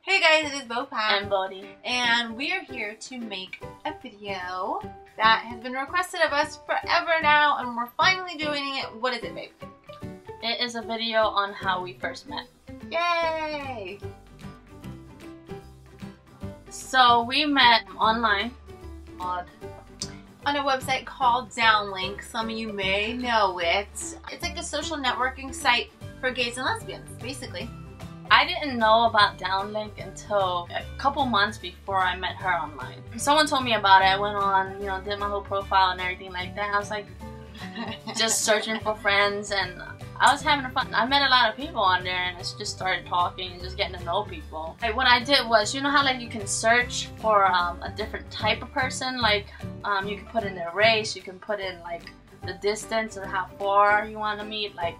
Hey guys, it is Bo Pat and Bodhi, and we are here to make a video that has been requested of us forever now, and we're finally doing it. What is it, babe? It is a video on how we first met. Yay! So we met online On a website called Downlink. Some of you may know it. It's like a social networking site for gays and lesbians, basically. I didn't know about Downlink until a couple months before I met her online. Someone told me about it. I went on, did my whole profile and everything like that. I was like, just searching for friends, and I was having fun. I met a lot of people on there, and I just started talking and just getting to know people. Like, what I did was, you know how like you can search for a different type of person? Like, you can put in their race, you can put in like the distance or how far you want to meet. Like,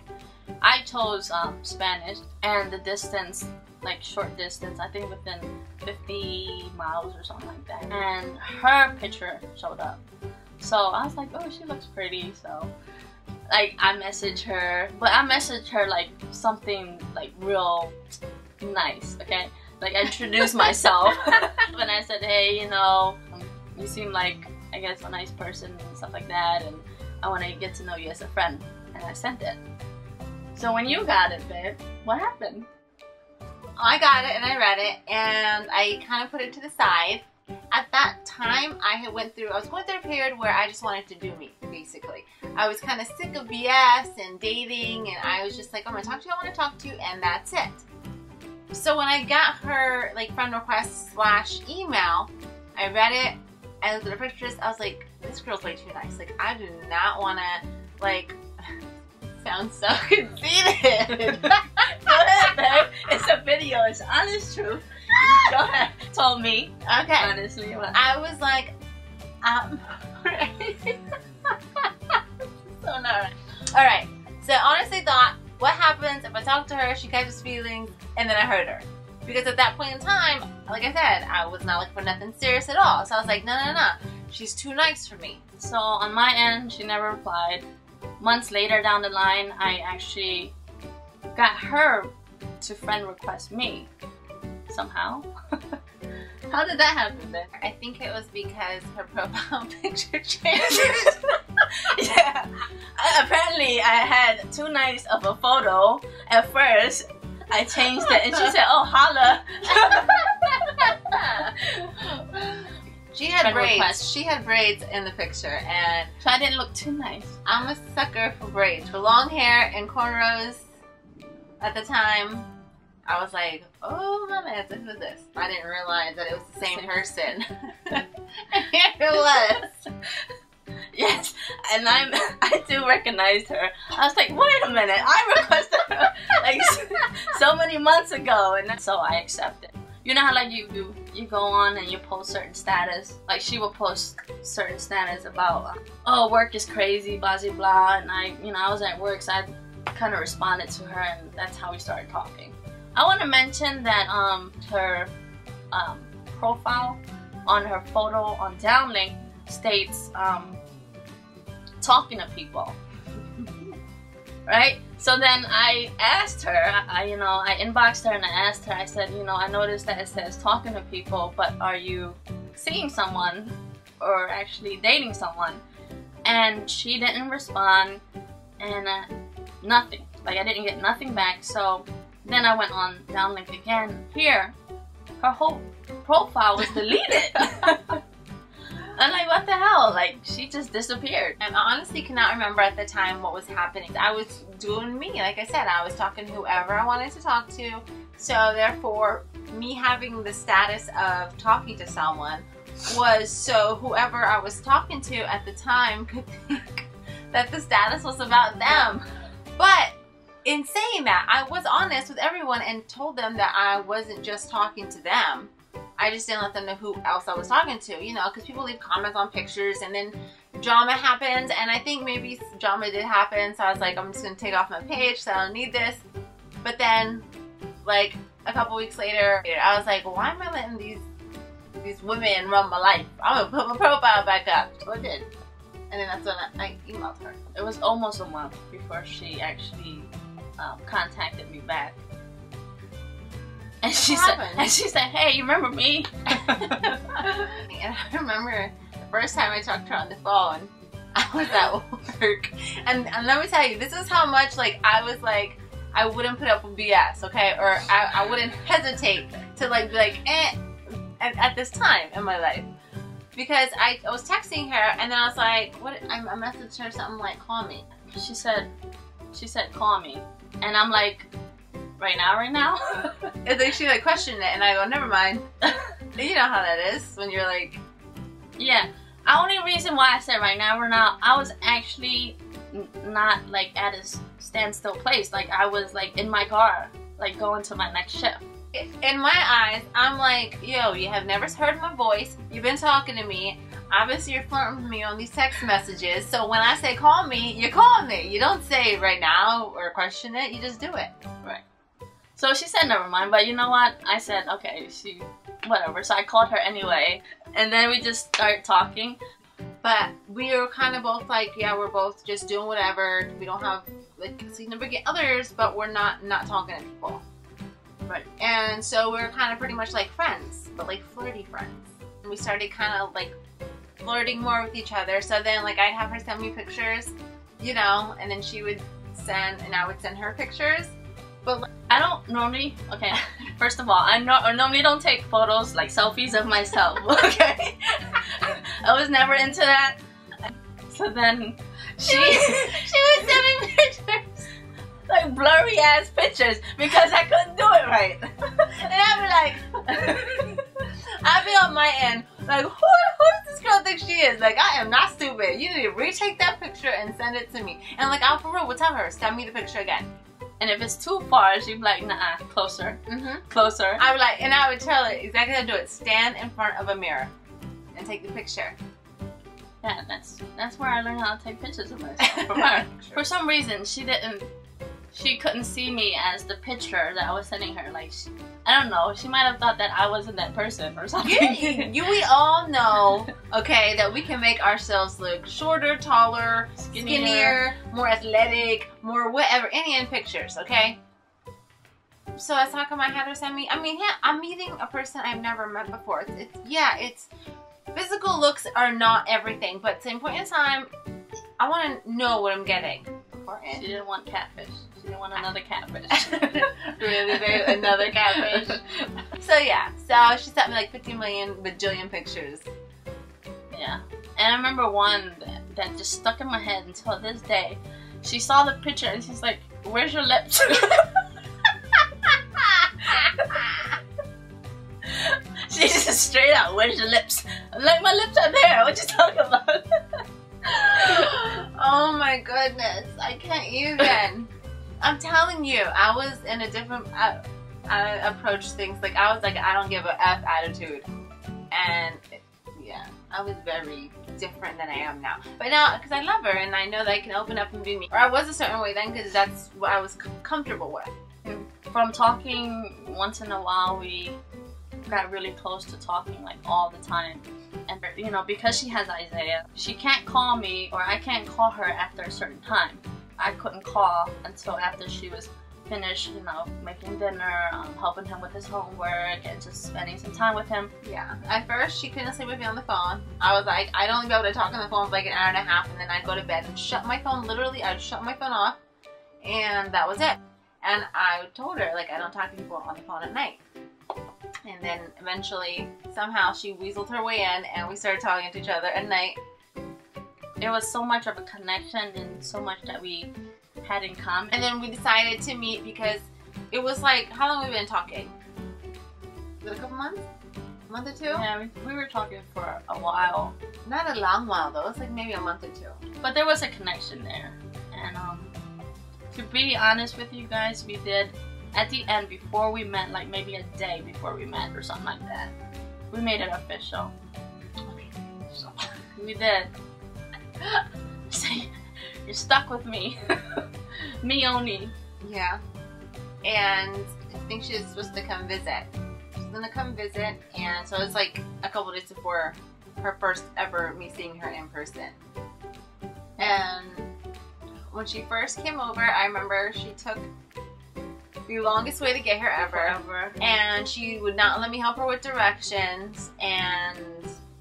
I chose Spanish, and the distance, like short distance, I think within 50 miles or something like that. And her picture showed up. So I was like, oh, she looks pretty. So like I messaged her, but I messaged her like something like real nice, okay? Like I introduced myself and I said, hey, you seem like, I guess, a nice person and stuff like that, and I want to get to know you as a friend. And I sent it. So when you got it, babe, what happened? I got it and I read it and I kind of put it to the side. At that time, I was going through a period where I just wanted to do me, basically. I was kind of sick of BS and dating, and I was just like, I'm going to talk to you, I want to talk to you, and that's it. So when I got her like friend request / email, I read it, I looked at her pictures, I was like, this girl's way too nice. Like, I do not want to, like, sound so conceited. Go ahead, babe. It's a video. It's honest truth. Go ahead. Told me. Okay. Honestly. I was like, so nervous. Alright. So I honestly thought, what happens if I talk to her, she catches feelings, and then I hurt her? Because at that point in time, like I said, I was not looking for nothing serious at all. So I was like, no. She's too nice for me. So on my end, she never replied. Months later down the line, I actually got her to friend request me somehow. How did that happen then? I think it was because her profile picture changed. Yeah. Apparently I had too nice of a photo at first. I changed it and she said, oh, holla. She had braids. She had braids in the picture, and so I didn't look too nice. I'm a sucker for braids, for long hair and cornrows. At the time, I was like, "Oh my man, who is this?" I didn't realize that it was the same person. And here it was. Yes, and I do recognize her. I was like, wait a minute, I requested her like so many months ago, and so I accepted. You know how like you go on and you post certain status, like she will post certain status about oh, work is crazy, blah blah blah, and I was at work, so I kind of responded to her, and that's how we started talking. I want to mention that her profile on her photo on Downlink states talking to people. Right? So then I asked her, I inboxed her and I asked her, I said, I noticed that it says talking to people, but are you seeing someone or actually dating someone? And she didn't respond, and nothing. Like, I didn't get nothing back. So then I went on Downlink again. Here, her whole profile was deleted. I'm like, what the hell? Like, she just disappeared. And I honestly cannot remember at the time what was happening. I was doing me. Like I said, I was talking to whoever I wanted to talk to. So therefore, me having the status of talking to someone was so whoever I was talking to at the time could think that the status was about them. But in saying that, I was honest with everyone and told them that I wasn't just talking to them. I just didn't let them know who else I was talking to, because people leave comments on pictures, and then drama happens, and I think maybe drama did happen, so I was like, I'm just going to take off my page, so I don't need this. But then, like, a couple weeks later, I was like, why am I letting these women run my life? I'm going to put my profile back up. So I did. And then that's when I emailed her. It was almost a month before she actually contacted me back. And she said, "Hey, you remember me?" And I remember the first time I talked to her on the phone, I was at work, and let me tell you, this is how much like I was like, I wouldn't put up with BS, okay, or I wouldn't hesitate to like be like, at this time in my life, because I was texting her, and then I was like, what? I messaged her something like, "Call me." She said, "Call me," and I'm like, right now? And then she like questioned it, and I go, never mind. You know how that is when you're like, yeah. The only reason why I said right now, I was actually not like at a standstill place. Like I was like in my car, like going to my next shift. In my eyes, I'm like, yo, you have never heard my voice. You've been talking to me. Obviously, you're flirting with me on these text messages. So when I say call me, you call me. You don't say right now or question it. You just do it. Right. So she said never mind, but you know what? I said, okay, whatever. So I called her anyway, and then we just started talking. But we were kind of both like, yeah, we're both just doing whatever. We don't have like significant others, but we're not talking to people. Right. And so we were kind of pretty much like friends, but like flirty friends. And we started kind of like flirting more with each other. So then like I'd have her send me pictures, you know, and then she would send, and I would send her pictures. But I don't normally, okay, first of all, I normally don't take photos, like selfies of myself, okay? I was never into that. So then she was sending me pictures, like blurry ass pictures, because I couldn't do it right. And I'd be like, I'd be on my end, like, who does this girl think she is? Like, I am not stupid. You need to retake that picture and send it to me. And like, I'll for real would tell her, send me the picture again. And if it's too far, she'd be like, nah, closer, closer. I would like, and I would tell her exactly how to do it. Stand in front of a mirror and take the picture. Yeah, that's where I learned how to take pictures of myself from her. For some reason, she couldn't see me as the picture that I was sending her. Like, I don't know, she might have thought that I wasn't that person or something. We all know, okay, that we can make ourselves look shorter, taller, skinnier, more athletic, more whatever, any in pictures, okay? So that's how come I had her send me. I mean, yeah, I'm meeting a person I've never met before. It's physical looks are not everything, but at the same point in time, I want to know what I'm getting. She didn't want catfish. She didn't want another catfish. Really, babe? Another catfish? So yeah, so she sent me like 50 million bajillion pictures. Yeah. And I remember one that just stuck in my head until this day. She saw the picture and she's like, "Where's your lips?" She just straight out, "Where's your lips?" I'm like, "My lips are there. What you talking about?" Oh my goodness, I can't even. I'm telling you, I was in a different, I approached things, like I was like, I don't give a F attitude. And yeah, I was very different than I am now. But now, because I love her and I know that I can open up and be me. Or I was a certain way then because that's what I was comfortable with. From talking once in a while, we got really close to talking like all the time. And you know, because she has Isaiah, she can't call me or I can't call her after a certain time. I couldn't call until after she was finished, you know, making dinner, helping him with his homework, and just spending some time with him. Yeah. At first, she couldn't sleep with me on the phone. I was like, I'd only be able to talk on the phone for like an hour and a half, and then I'd go to bed and shut my phone. Literally, I'd shut my phone off, and that was it. And I told her, like, I don't talk to people on the phone at night. And then eventually, somehow, she weaseled her way in, and we started talking to each other at night. It was so much of a connection and so much that we had in common. And then we decided to meet because it was like, how long have we been talking? Was it a couple months? A month or two? Yeah, we were talking for a while. Not a long while though, it was like maybe a month or two. But there was a connection there. And to be honest with you guys, we did, at the end, before we met, like maybe a day before we met or something like that, we made it official. We did. See, you're stuck with me. Me only. Yeah. And I think she was supposed to come visit. She's gonna come visit, and so it's like a couple days before her first ever me seeing her in person. And when she first came over, I remember she took the longest way to get here ever. Forever. And she would not let me help her with directions, and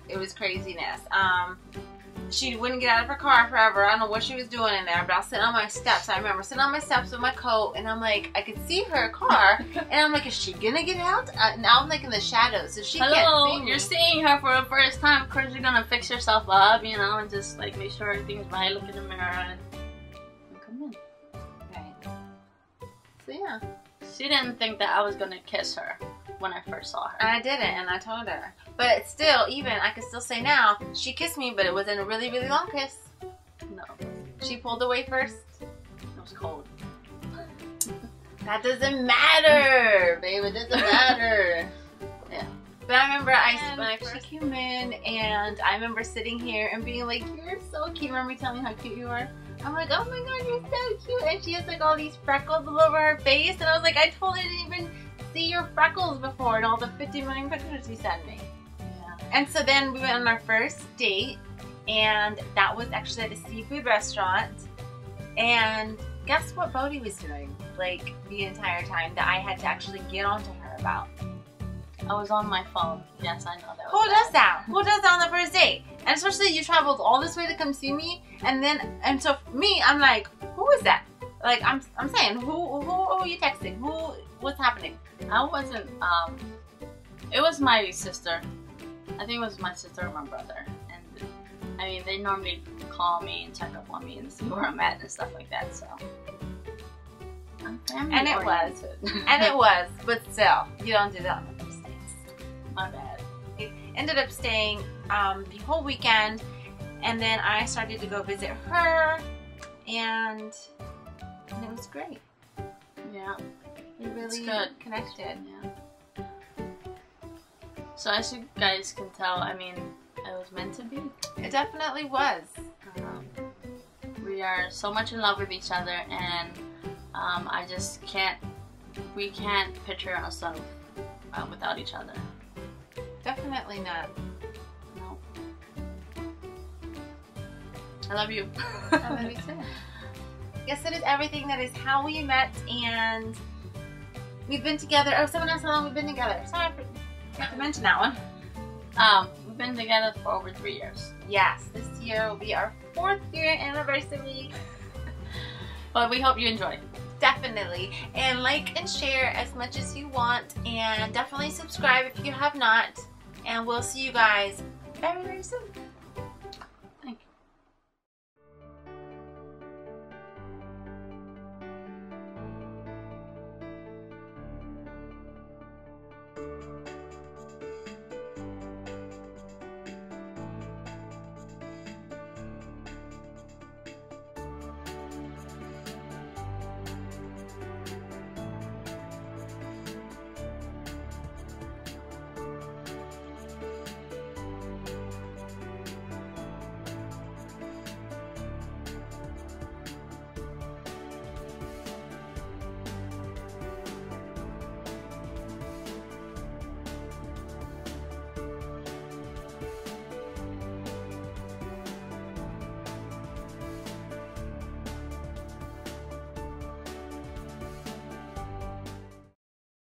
it was craziness. She wouldn't get out of her car forever. I don't know what she was doing in there, but I was sitting on my steps. I remember sitting on my steps with my coat, and I'm like, I could see her car, and I'm like, is she gonna get out? Now I'm like in the shadows, so she can't see me. You're seeing her for the first time. Of course, you're gonna fix yourself up, you know, and just like make sure everything's right. Look in the mirror and come in. Right. So yeah. She didn't think that I was gonna kiss her when I first saw her. And I didn't, and I told her. But still, even, I can still say now, she kissed me, but it wasn't a really, really long kiss. No. She pulled away first. It was cold. That doesn't matter, babe. It doesn't matter. Yeah. But I remember when I first came in, and I remember sitting here and being like, you're so cute. Remember me telling me how cute you were? I'm like, oh my god, you're so cute. And she has like all these freckles all over her face. And I was like, I totally didn't even see your freckles before and all the 50 million pictures you sent me. Yeah. And so then we went on our first date, and that was actually at a seafood restaurant. And guess what Bodhi was doing like the entire time that I had to actually get onto her about? I was on my phone. Yes, I know that. Who does that? Who does that on the first date? And especially you traveled all this way to come see me, and so for me, I'm like, who is that? Like I'm saying, who are you texting? What's happening? I wasn't. It was my sister. I think it was my sister or my brother. And I mean, they normally call me and check up on me and see where I'm at and stuff like that. So. And it was, and it was, but still, you don't do that on the first dates. My bad. We ended up staying the whole weekend, and then I started to go visit her, and it was great. Yeah, we really connected. Yeah. So as you guys can tell, I mean, it was meant to be. It definitely was. We are so much in love with each other, and I just can't. We can't picture ourselves without each other. Definitely not. No. I love you. I love you too. Yes, it is everything. That is how we met, and we've been together. Oh, someone asked how long we've been together. Sorry, I forgot to mention that one. We've been together for over 3 years. Yes, this year will be our 4th year anniversary. But we hope you enjoy. Definitely. And like and share as much as you want, and definitely subscribe if you have not. And we'll see you guys very, very soon.